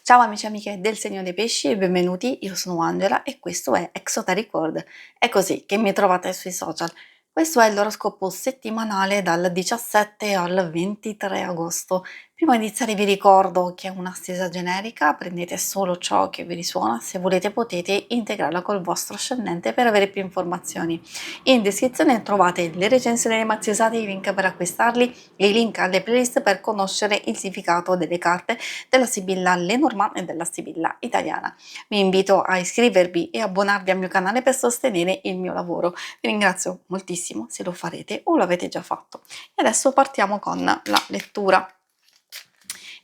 Ciao amici e amiche del segno dei pesci e benvenuti, io sono Angela e questo è Exoteric. È così che mi trovate sui social. Questo è l'oroscopo settimanale dal 17 al 23 agosto. Prima di iniziare vi ricordo che è una stesa generica, prendete solo ciò che vi risuona, se volete potete integrarla col vostro ascendente per avere più informazioni. In descrizione trovate le recensioni dei mazzi usati, i link per acquistarli e i link alle playlist per conoscere il significato delle carte della Sibilla Lenormand e della Sibilla italiana. Vi invito a iscrivervi e abbonarvi al mio canale per sostenere il mio lavoro. Vi ringrazio moltissimo se lo farete o l'avete già fatto. E adesso partiamo con la lettura.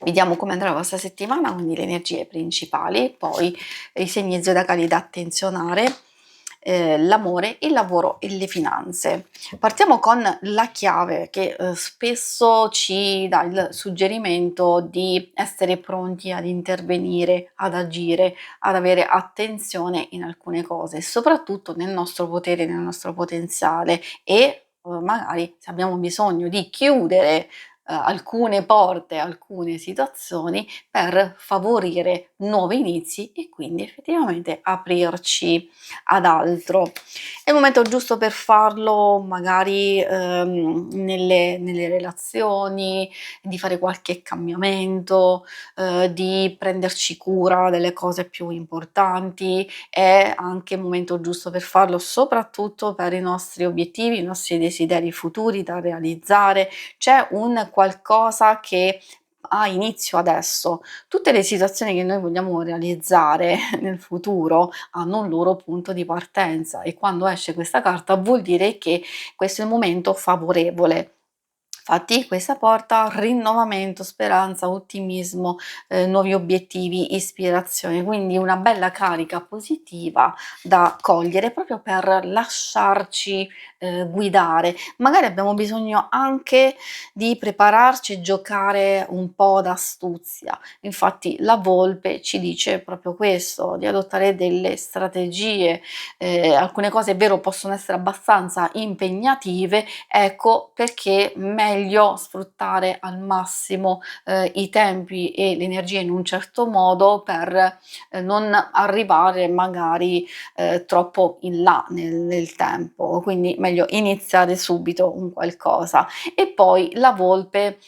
Vediamo come andrà la vostra settimana, quindi le energie principali, poi i segni zodiacali da attenzionare, l'amore, il lavoro e le finanze. Partiamo con la chiave che spesso ci dà il suggerimento di essere pronti ad intervenire, ad agire, ad avere attenzione in alcune cose, soprattutto nel nostro potere, nel nostro potenziale e magari se abbiamo bisogno di chiudere alcune porte, alcune situazioni per favorire nuovi inizi e quindi effettivamente aprirci ad altro. È il momento giusto per farlo magari nelle relazioni, di fare qualche cambiamento, di prenderci cura delle cose più importanti. È anche il momento giusto per farlo soprattutto per i nostri obiettivi, i nostri desideri futuri da realizzare. C'è un qualcosa che ha inizio adesso. Tutte le situazioni che noi vogliamo realizzare nel futuro hanno un loro punto di partenza e quando esce questa carta vuol dire che questo è il momento favorevole. Infatti questa porta rinnovamento, speranza, ottimismo, nuovi obiettivi, ispirazione, quindi una bella carica positiva da cogliere proprio per lasciarci guidare. Magari abbiamo bisogno anche di prepararci e giocare un po' d'astuzia. Infatti la volpe ci dice proprio questo, di adottare delle strategie. Alcune cose è vero possono essere abbastanza impegnative, ecco perché meglio sfruttare al massimo i tempi e le energie in un certo modo per non arrivare magari troppo in là nel tempo, quindi meglio iniziare subito un qualcosa. E poi la volpe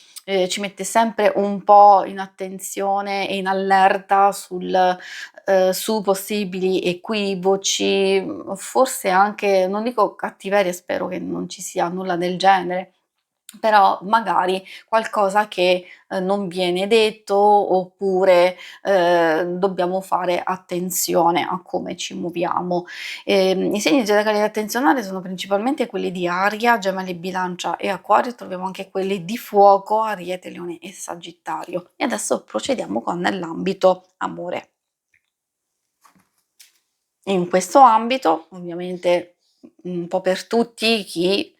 ci mette sempre un po' in attenzione e in allerta su possibili equivoci, forse anche, non dico cattiveria, spero che non ci sia nulla del genere, però magari qualcosa che non viene detto oppure dobbiamo fare attenzione a come ci muoviamo. I segni zodiacali da attenzionare sono principalmente quelli di Aria, Gemelli, Bilancia e Acquario, troviamo anche quelli di Fuoco, Ariete, Leone e Sagittario. E adesso procediamo con l'ambito amore. In questo ambito, ovviamente un po' per tutti, chi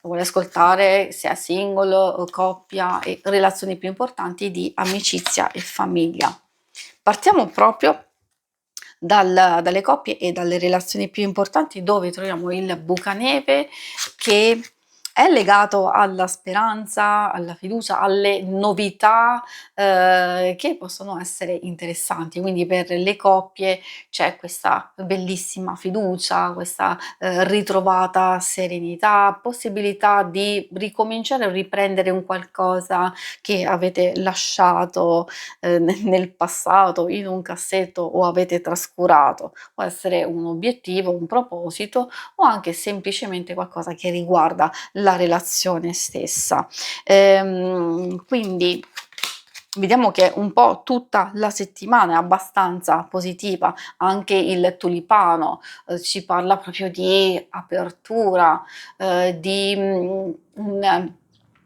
vuole ascoltare sia single o coppia e relazioni più importanti di amicizia e famiglia. Partiamo proprio dalle coppie e dalle relazioni più importanti dove troviamo il Bucaneve che è legato alla speranza, alla fiducia, alle novità che possono essere interessanti. Quindi per le coppie c'è questa bellissima fiducia, questa ritrovata serenità, possibilità di ricominciare o riprendere un qualcosa che avete lasciato nel passato, in un cassetto o avete trascurato. Può essere un obiettivo, un proposito o anche semplicemente qualcosa che riguarda la relazione stessa. Quindi vediamo che un po' tutta la settimana è abbastanza positiva, anche il tulipano ci parla proprio di apertura, di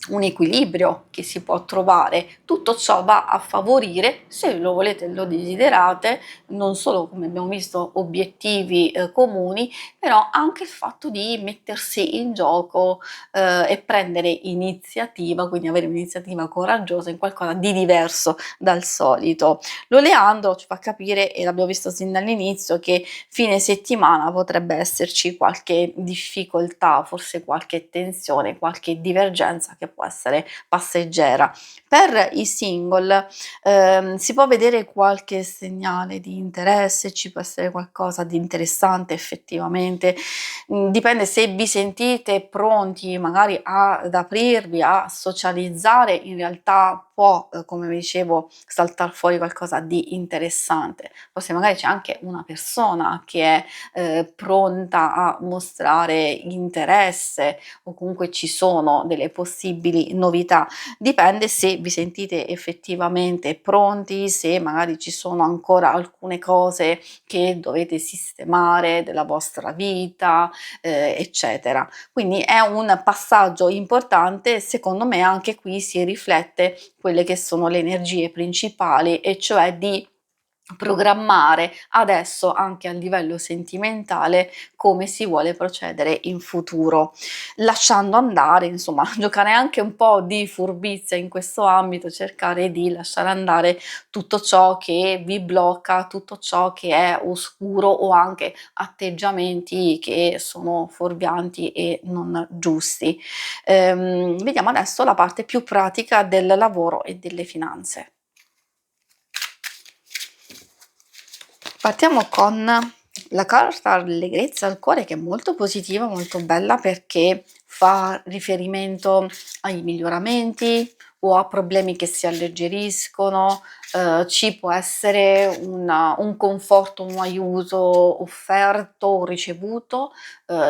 un equilibrio che si può trovare. Tutto ciò va a favorire, se lo volete, lo desiderate, non solo come abbiamo visto obiettivi comuni, però anche il fatto di mettersi in gioco e prendere iniziativa, quindi avere un'iniziativa coraggiosa in qualcosa di diverso dal solito. L'Oleandro ci fa capire, e l'abbiamo visto sin dall'inizio, che fine settimana potrebbe esserci qualche difficoltà, forse qualche tensione, qualche divergenza che può essere passeggera. Per i single, si può vedere qualche segnale di interesse, ci può essere qualcosa di interessante effettivamente, dipende se vi sentite pronti magari ad aprirvi, a socializzare, in realtà può, come vi dicevo, saltar fuori qualcosa di interessante. Forse magari c'è anche una persona che è, pronta a mostrare interesse o comunque ci sono delle possibili novità. Dipende se vi sentite effettivamente pronti, se magari ci sono ancora alcune cose che dovete sistemare della vostra vita, eccetera. Quindi è un passaggio importante, secondo me anche qui si riflette quelle che sono le energie principali, e cioè di programmare adesso anche a livello sentimentale come si vuole procedere in futuro, lasciando andare, insomma, giocare anche un po' di furbizia in questo ambito, cercare di lasciare andare tutto ciò che vi blocca, tutto ciò che è oscuro o anche atteggiamenti che sono fuorvianti e non giusti. Vediamo adesso la parte più pratica del lavoro e delle finanze. Partiamo con la carta Allegrezza al cuore, che è molto positiva, molto bella, perché fa riferimento ai miglioramenti o a problemi che si alleggeriscono, ci può essere un conforto, un aiuto offerto o ricevuto,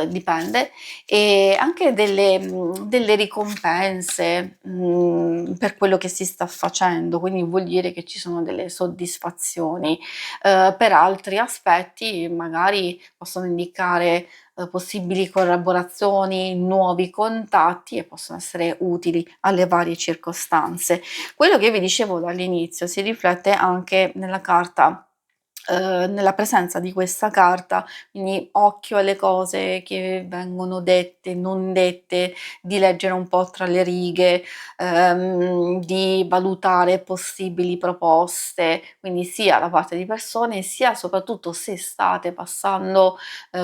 dipende, e anche delle ricompense, per quello che si sta facendo, quindi vuol dire che ci sono delle soddisfazioni. Per altri aspetti magari possono indicare, possibili collaborazioni, nuovi contatti, e possono essere utili alle varie circostanze. Quello che vi dicevo dall'inizio si riflette anche nella carta, nella presenza di questa carta, quindi occhio alle cose che vengono dette, non dette, di leggere un po' tra le righe, di valutare possibili proposte, quindi sia da parte di persone, sia soprattutto se state passando,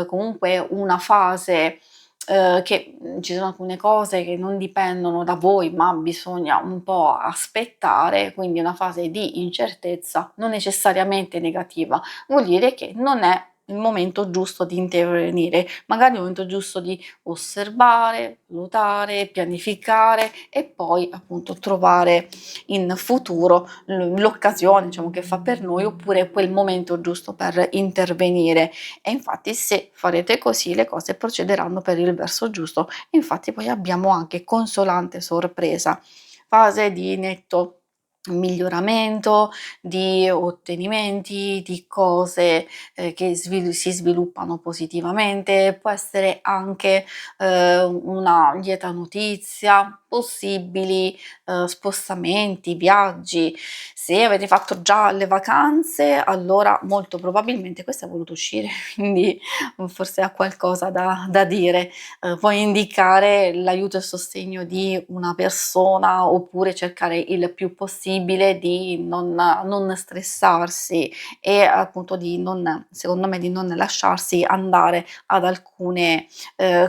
comunque una fase, che ci sono alcune cose che non dipendono da voi, ma bisogna un po' aspettare, quindi una fase di incertezza, non necessariamente negativa, vuol dire che non è il momento giusto di intervenire, magari è il momento giusto di osservare, valutare, pianificare e poi appunto trovare in futuro l'occasione, diciamo, che fa per noi, oppure quel momento giusto per intervenire. E infatti se farete così le cose procederanno per il verso giusto, e infatti poi abbiamo anche consolante sorpresa, fase di netto miglioramento, di ottenimenti, di cose, che si sviluppano positivamente. Può essere anche, una lieta notizia, possibili, spostamenti, viaggi. Se avete fatto già le vacanze, allora molto probabilmente questo è voluto uscire, quindi forse ha qualcosa da dire. Può indicare l'aiuto e il sostegno di una persona, oppure cercare il più possibile di non stressarsi, e appunto di non, secondo me, di non lasciarsi andare ad alcune,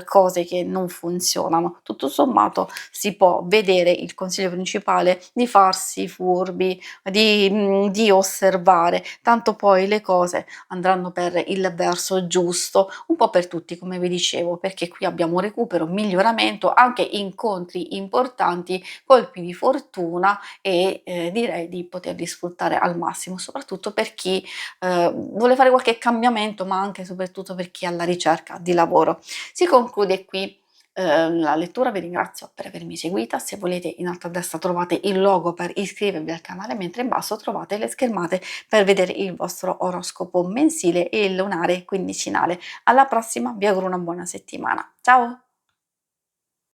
cose che non funzionano. Tutto sommato si può vedere il consiglio principale di farsi furbi, di osservare, tanto poi le cose andranno per il verso giusto, un po' per tutti, come vi dicevo, perché qui abbiamo recupero, miglioramento, anche incontri importanti, colpi di fortuna, e direi di poterli sfruttare al massimo, soprattutto per chi vuole fare qualche cambiamento, ma anche e soprattutto per chi è alla ricerca di lavoro. Si conclude qui la lettura. Vi ringrazio per avermi seguita. Se volete, in alto a destra trovate il logo per iscrivervi al canale, mentre in basso trovate le schermate per vedere il vostro oroscopo mensile e il lunare quindicinale. Alla prossima, vi auguro una buona settimana. Ciao!